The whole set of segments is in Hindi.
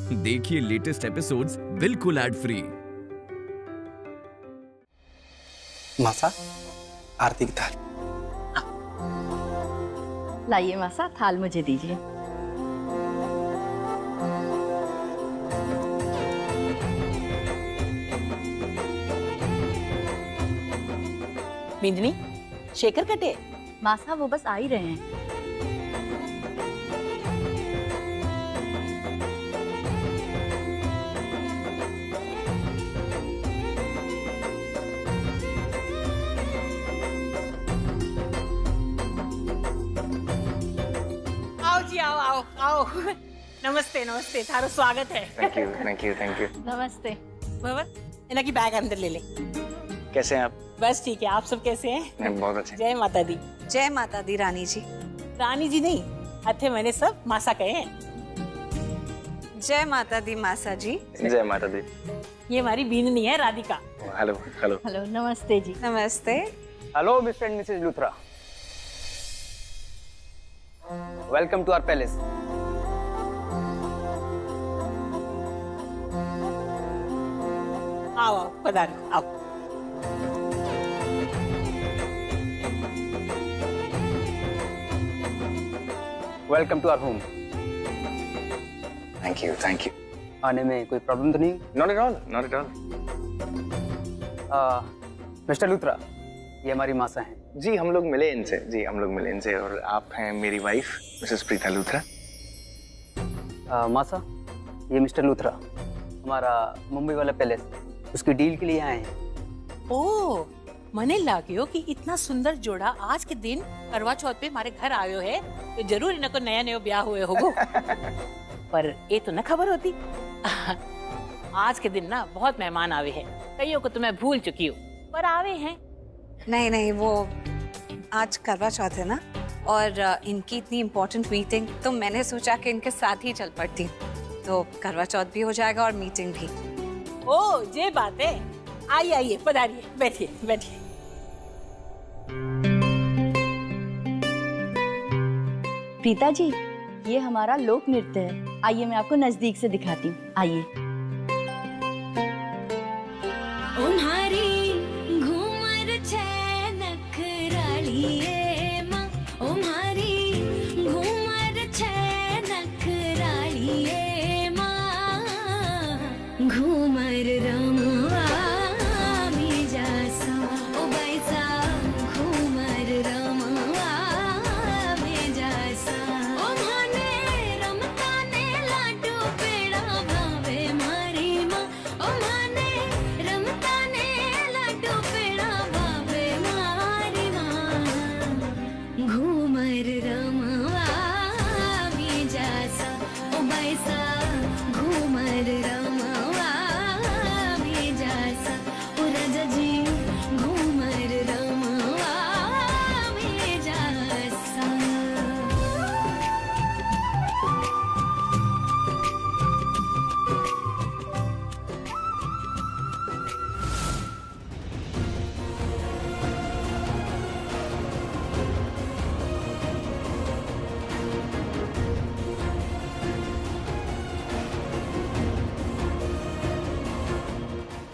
देखिए लेटेस्ट एपिसोड्स बिल्कुल एड फ्री। मासा, आरती की थाल। लाइए मासा, थाल मुझे दीजिए। बिंदनी, शेखर कटे? मासा वो बस आ ही रहे हैं। आओ जी, आओ आओ आओ। नमस्ते नमस्ते, थारो स्वागत है। Thank you thank you thank you. नमस्ते। भवन, इन्हें की बैग अंदर ले ले। कैसे हैं आप? बस ठीक है, आप सब कैसे हैं? मैं बहुत अच्छे। जय माता दी। जय माता दी रानी जी। रानी जी नहीं, अथे मैंने सब मासा कहे हैं। जय माता दी मासा जी। जय माता दी। ये हमारी बीननी है, राधिका। Hello hello. हेलो, नमस्ते जी। नमस्ते। Hello Mr and Mrs Luthra, welcome to our palace. आओ आओ, पधारो, आओ। Welcome to our home. Thank you thank you. आने में कोई प्रॉब्लम तो नहीं? Not at all not at all. Mr Luthra, ये हमारी मासा हैं। जी हम लोग मिले इनसे, जी हम लोग मिले इनसे, और आप हैं मेरी वाइफ मिसेस प्रीता लूथरा। मासा, ये मिस्टर लूथरा, हमारा मुंबई वाला पैलेस, उसकी डील के लिए आए हैं। ओ, मने लाग्यो कि इतना सुंदर जोड़ा आज के दिन करवा चौथ पे हमारे घर आयो है, तो जरूर इनको नया नया ब्याह हुए होगो। पर ये तो न खबर होती। आज के दिन ना बहुत मेहमान आवे हैं, कईयों को तो मैं भूल चुकी हूँ, पर आवे हैं। नहीं नहीं, वो आज करवा चौथ है ना, और इनकी इतनी इम्पोर्टेंट मीटिंग, तो मैंने सोचा कि इनके साथ ही चल पड़ती, तो करवा चौथ भी हो जाएगा और मीटिंग भी। ओ, ये बात है। आइए आइए, पधारिए, बैठिए बैठिए। प्रीता जी, ये हमारा लोक नृत्य है। आइए मैं आपको नजदीक से दिखाती हूँ, आइए।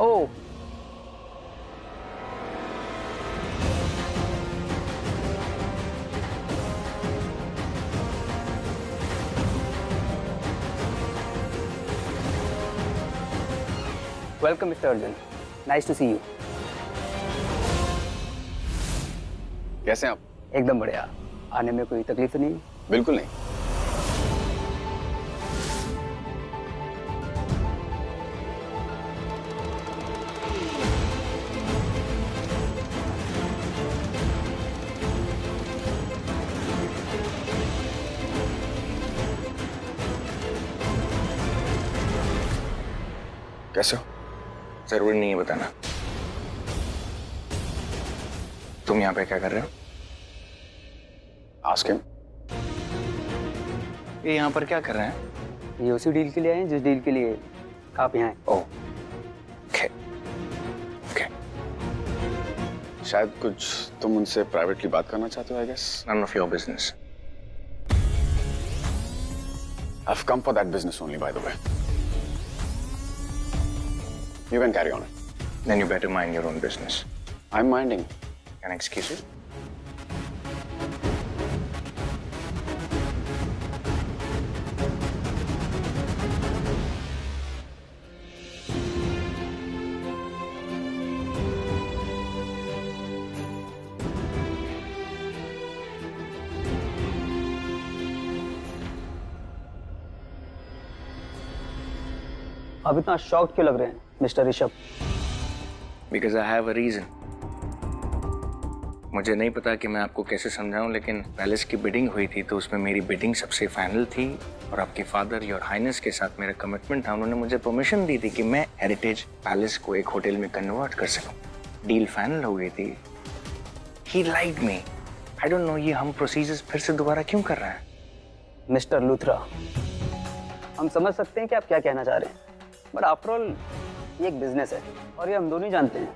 Oh, welcome mister Arjun, nice to see you. कैसे हैं आप? एकदम बढ़िया। आने में कोई तकलीफ तो नहीं? बिल्कुल नहीं। कैसे हो? जरूरी नहीं है बताना। तुम यहाँ पे क्या कर रहे हो? Ask him. ये यहाँ पर क्या कर रहे हैं? ये उसी डील के लिए आए हैं जिस डील के लिए आप यहाँ हैं। Oh, okay okay. शायद कुछ तुम उनसे प्राइवेटली बात करना चाहते हो, I guess. None of your business. I've come for that business only, by the way. You can carry on. Then you better mind your own business. I'm minding. Can I excuse you? आप इतना शॉक्ड क्यों लग रहे हैं mister Rishabh? Because I have a reason. मुझे नहीं पता कि मैं आपको कैसे समझाऊं, लेकिन पैलेस की बिडिंग हुई थी तो उसमें मेरी बिडिंग सबसे फाइनल थी और आपके फादर योर हाइनेस के साथ मेरा कमिटमेंट था। उन्होंने मुझे परमिशन दी थी कि मैं हेरिटेज पैलेस को एक होटल में कन्वर्ट कर सकूं। डील फाइनल हो गई थी। He liked me. I don't know ये हम प्रोसीजर्स फिर से दोबारा क्यों कर रहे हैं? मिस्टर लूथरा, हम समझ सकते हैं कि आप क्या कहना चाह रहे हैं, बट आफ्टर ऑल ये एक बिजनेस है और ये हम दोनों ही जानते हैं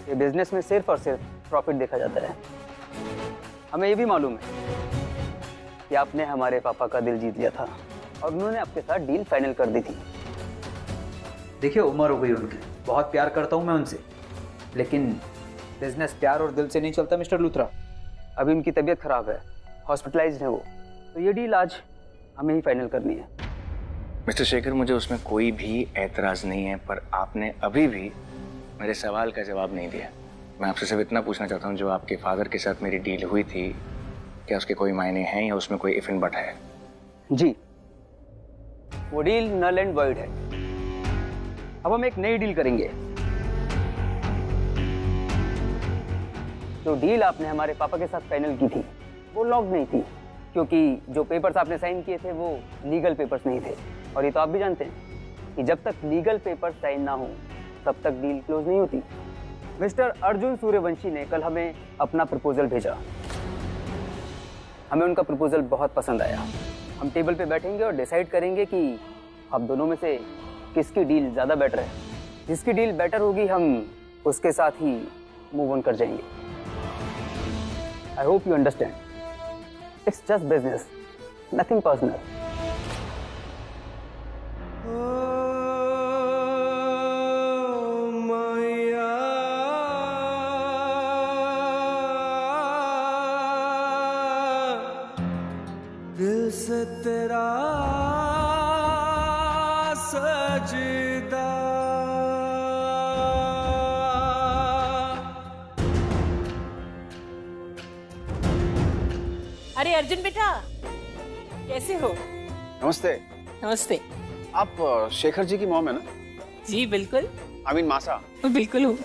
ये बिजनेस में सिर्फ और सिर्फ प्रॉफिट देखा जाता है। हमें ये भी मालूम है कि आपने हमारे पापा का दिल जीत लिया था और उन्होंने आपके साथ डील फाइनल कर दी थी। देखिए, उम्र हो गई उनकी, बहुत प्यार करता हूँ मैं उनसे, लेकिन बिजनेस प्यार और दिल से नहीं चलता मिस्टर लूथरा। अभी उनकी तबीयत खराब है, हॉस्पिटलाइज्ड है वो, तो ये डील आज हमें ही फाइनल करनी है। मिस्टर शेखर, मुझे उसमें कोई भी एतराज नहीं है, पर आपने अभी भी मेरे सवाल का जवाब नहीं दिया। मैं आपसे सिर्फ इतना पूछना चाहता हूँ, जो आपके फादर के साथ मेरी डील हुई थी, क्या उसके कोई मायने हैं या उसमें कोई इफ एंड बट है? जी, वो डील नल एंड वॉइड है। अब हम एक नई डील करेंगे। जो डील आपने हमारे पापा के साथ फाइनल की थी वो लॉक नहीं थी, क्योंकि जो पेपर्स आपने साइन किए थे वो लीगल पेपर्स नहीं थे। और ये तो आप भी जानते हैं कि जब तक लीगल पेपर्स साइन ना हो तब तक डील क्लोज नहीं होती। मिस्टर अर्जुन सूर्यवंशी ने कल हमें अपना प्रपोजल भेजा। हमें उनका प्रपोजल बहुत पसंद आया। हम टेबल पे बैठेंगे और डिसाइड करेंगे कि आप दोनों में से किसकी डील ज़्यादा बेटर है। जिसकी डील बेटर होगी हम उसके साथ ही मूव ऑन कर जाएंगे। I hope you understand, it's just business, nothing personal. दिल से तेरा सजदा। अरे अर्जुन बेटा, कैसे हो? नमस्ते। नमस्ते। आप शेखर जी की मॉम है ना? जी बिल्कुल। आई मीन मासा। बिल्कुल हूँ,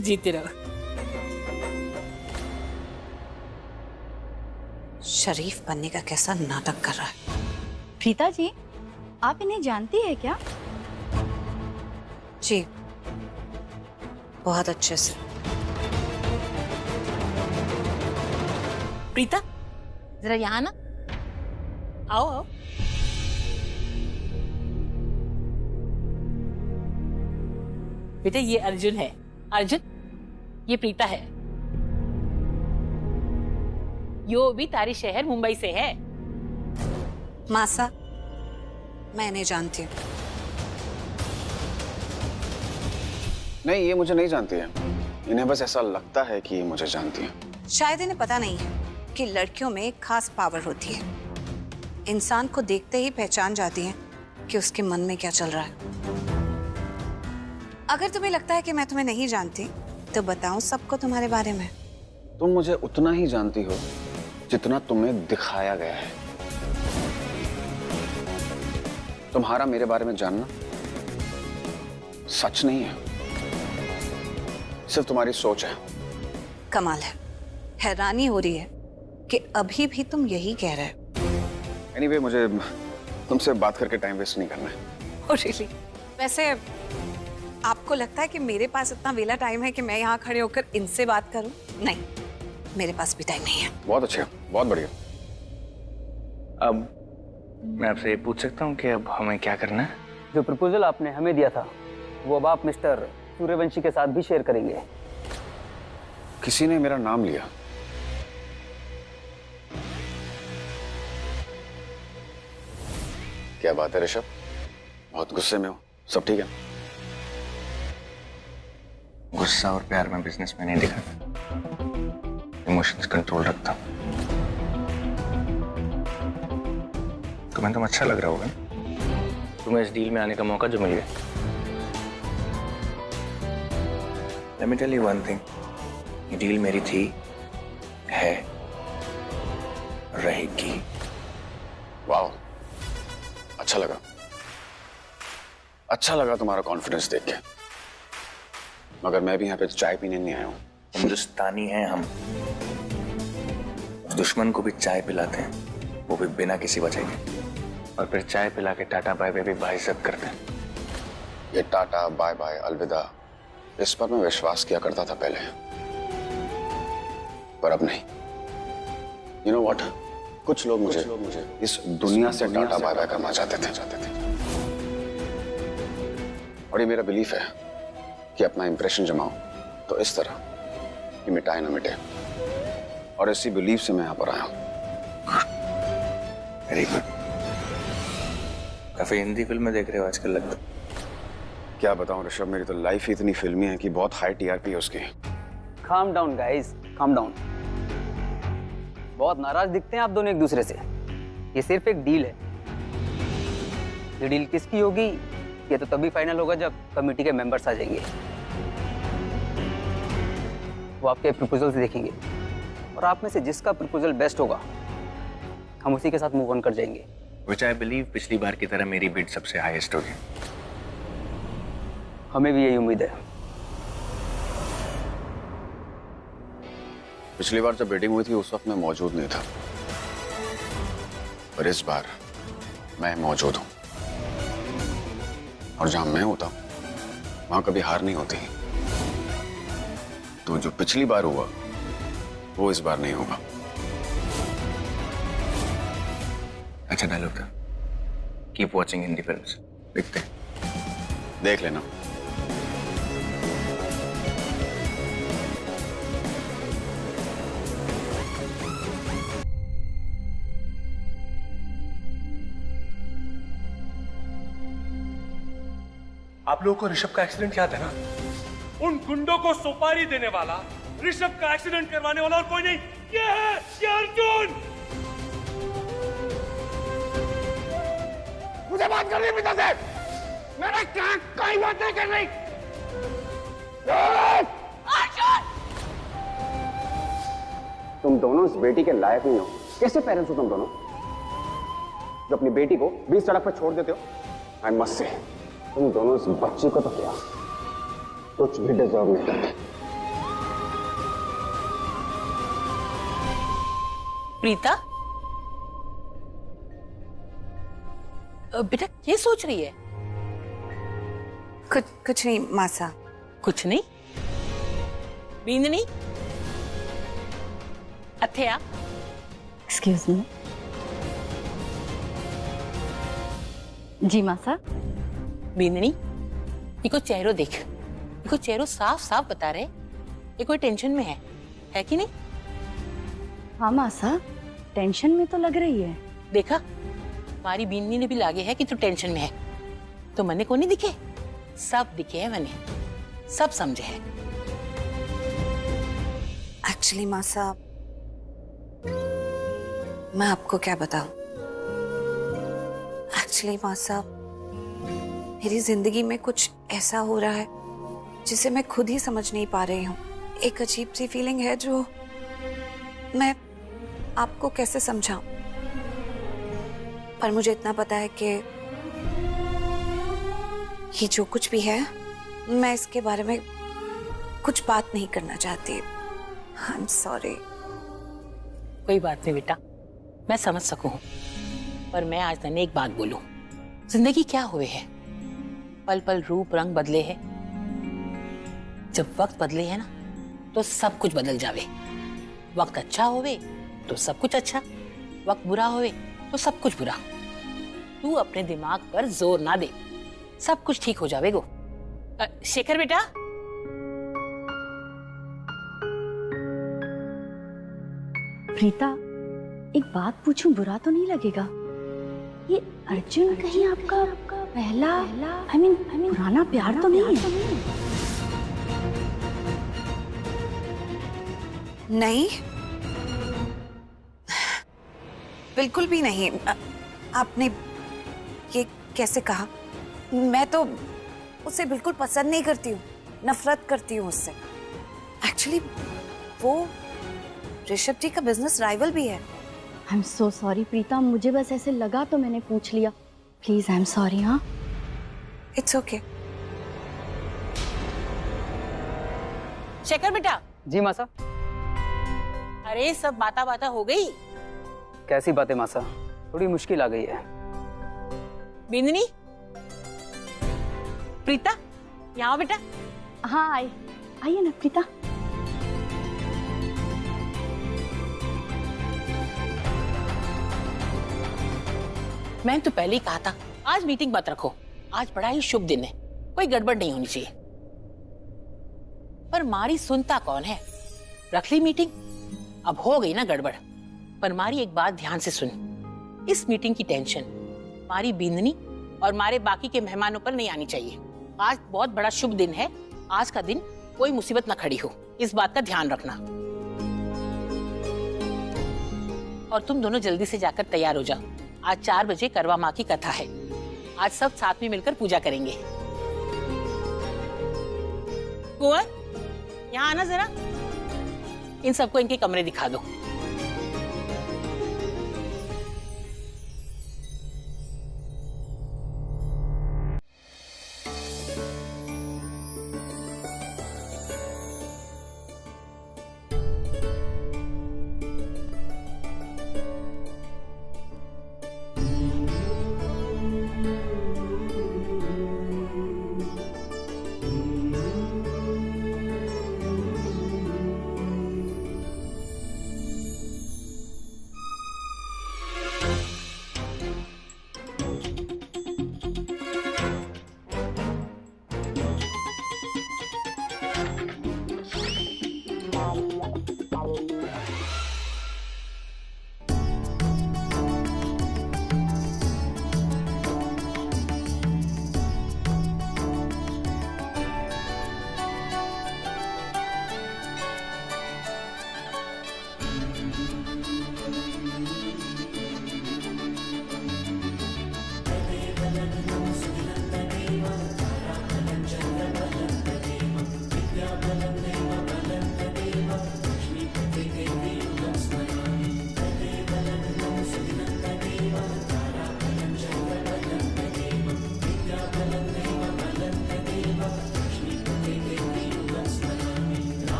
जीते रहो। शरीफ बनने का कैसा नाटक कर रहा है। प्रीता जी, आप इन्हें जानती है क्या? जी, बहुत अच्छे से। प्रीता, जरा यहाँ ना आओ आओ। बेटा ये अर्जुन है। अर्जुन, ये प्रीता है। यो भी तारी शहर मुंबई से है। मासा, मैं नहीं जानती हूँ। नहीं, ये मुझे नहीं जानती है। इन्हें बस ऐसा लगता है कि मुझे जानती है। शायद इन्हें पता नहीं है कि लड़कियों में एक खास पावर होती है। इंसान को देखते ही पहचान जाती है कि उसके मन में क्या चल रहा है। अगर तुम्हें लगता है कि मैं तुम्हें नहीं जानती तो बताऊं सबको तुम्हारे बारे में। तुम मुझे उतना ही जानती हो जितना तुम्हें दिखाया गया है। तुम्हारा मेरे बारे में जानना सच नहीं है, सिर्फ तुम्हारी सोच है। कमाल है, हैरानी हो रही है कि अभी भी तुम यही कह रहे हो। एनीवे, मुझे तुमसे बात करके टाइम वेस्ट नहीं करना है। Oh, really? वैसे आपको लगता है कि मेरे पास इतना वेला टाइम है कि मैं यहाँ खड़े होकर इनसे बात करूं? नहीं, मेरे पास भी टाइम नहीं है। बहुत अच्छे, बहुत बढ़िया। अब मैं आपसे ये पूछ सकता हूँ कि अब हमें क्या करना है? जो प्रपोजल आपने हमें दिया था वो अब आप मिस्टर सूर्यवंशी के साथ भी शेयर करेंगे। किसी ने मेरा नाम लिया। क्या बात है ऋषभ, बहुत गुस्से में हो? सब ठीक है? गुस्सा और प्यार में बिजनेस में नहीं दिखाता, इमोशंस कंट्रोल रखता हूँ। तुम्हें तो अच्छा लग रहा होगा, तुम्हें इस डील में आने का मौका जो मिल गया। Let me tell you one thing, ये डील मेरी थी, है, रहेगी। वाह, अच्छा लगा तुम्हारा कॉन्फिडेंस देख के। मगर मैं भी यहाँ पे चाय पीने नहीं आया हूँ। हिंदुस्तानी हैं हम, दुश्मन को भी चाय पिलाते हैं, वो भी बिना किसी वजह के, और फिर चाय पिला के टाटा बाय बाय भी बाइज्जत करते हैं। ये टाटा बाय बाय अलविदा, इस पर मैं विश्वास किया करता था पहले, पर अब नहीं। You know what? कुछ लोग मुझे इस दुनिया से टाटा बाय बाय करना चाहते थे। और ये मेरा बिलीफ है कि अपना इंप्रेशन जमाओ तो इस तरह कि मिटाए ना मिटे, और इसी बिलीफ से मैं यहाँ पर आया हूँ। Very good. काफी हिंदी फिल्में देख रहे हो आजकल लगता है। क्या बताऊं ऋषभ, मेरी तो लाइफ ही इतनी फिल्मी है कि बहुत हाई टीआरपी है उसकी। Calm down guys, calm down. बहुत नाराज दिखते हैं आप दोनों एक दूसरे से। ये सिर्फ एक डील है। ये डील किसकी होगी ये तो तभी फाइनल होगा जब कमेटी के मेंबर्स आ जाएंगे। वो आपके प्रपोजल्स देखेंगे और आप में से जिसका प्रपोजल बेस्ट होगा हम उसी के साथ मूव ऑन कर जाएंगे। Which I believe पिछली बार की तरह मेरी बिड सबसे हाईएस्ट होगी। हमें भी यही उम्मीद है। पिछली बार जब बिडिंग हुई थी उस वक्त मैं मौजूद नहीं था, पर इस बार मैं मौजूद हूं, और जहां मैं होता हूं वहां कभी हार नहीं होती। तो जो पिछली बार हुआ वो इस बार नहीं होगा। अच्छा डायलॉग था, कीप वॉचिंग हिंदी फिल्म्स, देखते हैं। देख लेना। आप लोगों को ऋषभ का एक्सीडेंट याद है ना? उन गुंडों को सुपारी देने वाला, ऋषभ का एक्सीडेंट करवाने वाला और कोई नहीं, ये है, ये अर्जुन। मुझे बात करनी पिता से, मेरा क्या कोई बात नहीं करनी। अर्जुन! तुम दोनों इस बेटी के लायक नहीं हो। कैसे पेरेंट्स हो तुम दोनों जो अपनी बेटी को बीच सड़क पर छोड़ देते हो? आई मस्ट से, तुम दोनों इस बच्ची को तो क्या कुछ भी डिजर्व नहीं करते। प्रीता, बेटा क्या सोच रही है? कुछ नहीं मासा। कुछ नहीं? बिंदनी, अथया, एक्सक्यूज मी। जी मासा। बिंदनी, इको चेहरो देख, इको चेहरो साफ साफ बता रहे ये कोई टेंशन में है कि नहीं? हाँ मासा, टेंशन में तो लग रही है। देखा, हमारी बिंदनी ने भी लागे है कि तू टेंशन में है। तो मने को नहीं दिखे? सब दिखे है मने, सब समझे है। एक्चुअली मासा, मैं आपको क्या बताऊं? एक्चुअली मासा, मेरी जिंदगी में कुछ ऐसा हो रहा है जिसे मैं खुद ही समझ नहीं पा रही हूँ। एक अजीब सी फीलिंग है जो मैं आपको कैसे समझाऊं। पर मुझे इतना पता है कि ये जो कुछ भी है, मैं इसके बारे में कुछ बात नहीं करना चाहती। I am sorry. कोई बात नहीं बेटा, मैं समझ सकूं, पर मैं आज तने एक बात बोलूं। जिंदगी क्या हुए है, पल पल रूप रंग बदले है। जब वक्त बदले है ना तो सब कुछ बदल जावे। वक्त अच्छा होवे तो सब कुछ अच्छा, वक्त बुरा होवे तो सब कुछ बुरा। तू अपने दिमाग पर जोर ना दे, सब कुछ ठीक हो जावेगो। शेखर बेटा, प्रीता, एक बात पूछूं, बुरा तो नहीं लगेगा? ये अर्जुन कहीं आपका पहला I mean, पुराना प्यार तो नहीं है? नहीं, बिल्कुल भी नहीं। आपने ये कैसे कहा? मैं तो उसे बिल्कुल पसंद नहीं करती हूँ, नफरत करती हूँ उससे। एक्चुअली वो ऋषभ जी का बिजनेस राइवल भी है। I am so sorry Preeta, मुझे बस ऐसे लगा तो मैंने पूछ लिया। Please I am sorry. हाँ, इट्स ओके। शेखर बेटा। जी मासा। अरे सब बाता बाता हो गई? कैसी बातें मासा, थोड़ी मुश्किल आ गई है। बिंदनी, प्रीता, यहाँ आओ बेटा। हाँ आइए ना प्रीता। मैंने तो पहले ही कहा था आज मीटिंग मत रखो, आज बड़ा ही शुभ दिन है, कोई गड़बड़ नहीं होनी चाहिए। पर मारी सुनता कौन है? रख ली मीटिंग, अब हो गई ना गड़बड़। पर मारी एक बात ध्यान से सुन, इस मीटिंग की टेंशन मारी बिंदनी और मारे बाकी के मेहमानों पर नहीं आनी चाहिए। आज बहुत बड़ा शुभ दिन है, आज का दिन कोई मुसीबत ना खड़ी हो, इस बात का ध्यान रखना। और तुम दोनों जल्दी से जाकर तैयार हो जाओ, आज 4 बजे करवा माँ की कथा है। आज सब साथ में मिलकर पूजा करेंगे। कुंवर, यहाँ आना जरा, इन सबको इनके कमरे दिखा दो।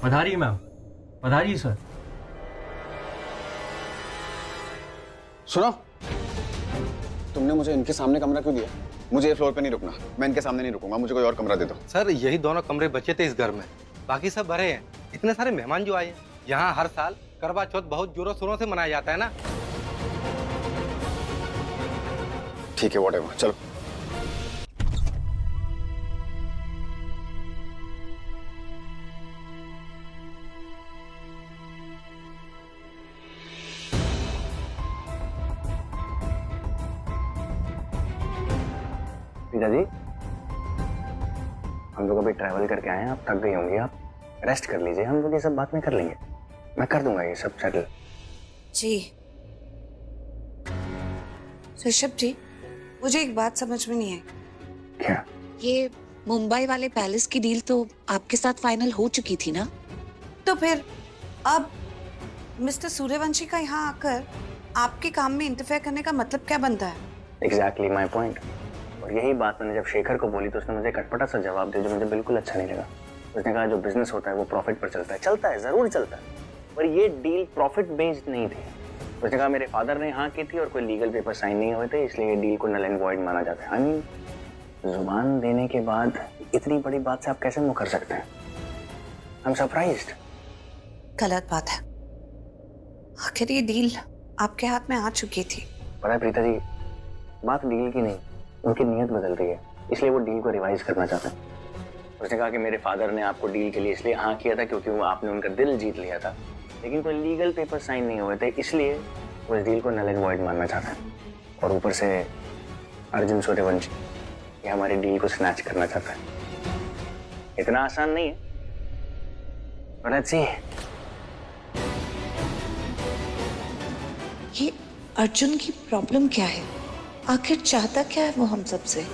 पधारिए मैम, पधारिए सर। सुनो, तुमने मुझे इनके सामने कमरा क्यों दिया? मुझे ये फ्लोर पे नहीं रुकना, मैं इनके सामने नहीं रुकूंगा, मुझे कोई और कमरा दे दो। सर यही दोनों कमरे बचे थे इस घर में, बाकी सब भरे हैं। इतने सारे मेहमान जो आए हैं, यहाँ हर साल करवा चौथ बहुत जोरों शोरों से मनाया जाता है ना। ठीक है, व्हाटएवर, चलो। पिताजी, हम लोग अभी ट्रैवल करके आए हैं, आप थक गई होंगी, आप रेस्ट कर लीजिए, हम लोग ये सब बात में कर लेंगे, मैं कर दूंगा ये सब सेटल। जी ऋषभ जी, मुझे एक बात समझ में नहीं आई। क्या? ये मुंबई वाले पैलेस की डील तो आपके साथ फाइनल हो चुकी थी ना? तो फिर अब मिस्टर सूर्यवंशी का यहाँ आकर आपके काम में इंटरफेयर करने का मतलब क्या बनता है? Exactly my point. और यही बात मैंने जब शेखर को बोली तो उसने मुझे कटपटा सा जवाब दिया, जो मुझे बिल्कुल अच्छा नहीं लगा। उसने कहा जो बिजनेस होता है वो प्रॉफिट पर चलता है। चलता है, जरूर चलता है, पर ये डील प्रॉफिट बेस्ड नहीं थी। उसने कहा मेरे फादर ने हाँ की थी और कोई लीगल पेपर साइन नहीं हुए थे, इसलिए ये डील को नल एंड वॉइड माना जाता है। आई मीन, जुबान देने के बाद इतनी बड़ी बात से आप कैसे मुकर सकते हैं? I am surprised. गलत बात है, आखिर ये डील आपके हाथ में आ चुकी थी। पता है प्रीता जी, बात डील की नहीं, उनकी नीयत बदल रही है, इसलिए वो डील को रिवाइज करना चाहते हैं। उसने कहा कि मेरे फादर ने आपको डील के लिए इसलिए हाँ किया था क्योंकि वो आपने उनका दिल जीत लिया था, लेकिन कोई लीगल पेपर साइन नहीं हुए थे, इसलिए वो इस डील को नल एंड वॉइड मानना चाहता है। और ऊपर से अर्जुन सूर्यवंशी ये हमारी डील को स्नैच करना चाहता है। इतना आसान नहीं है, बट लेट्स सी। ये अर्जुन की प्रॉब्लम क्या है? आखिर चाहता क्या है वो हम सबसे?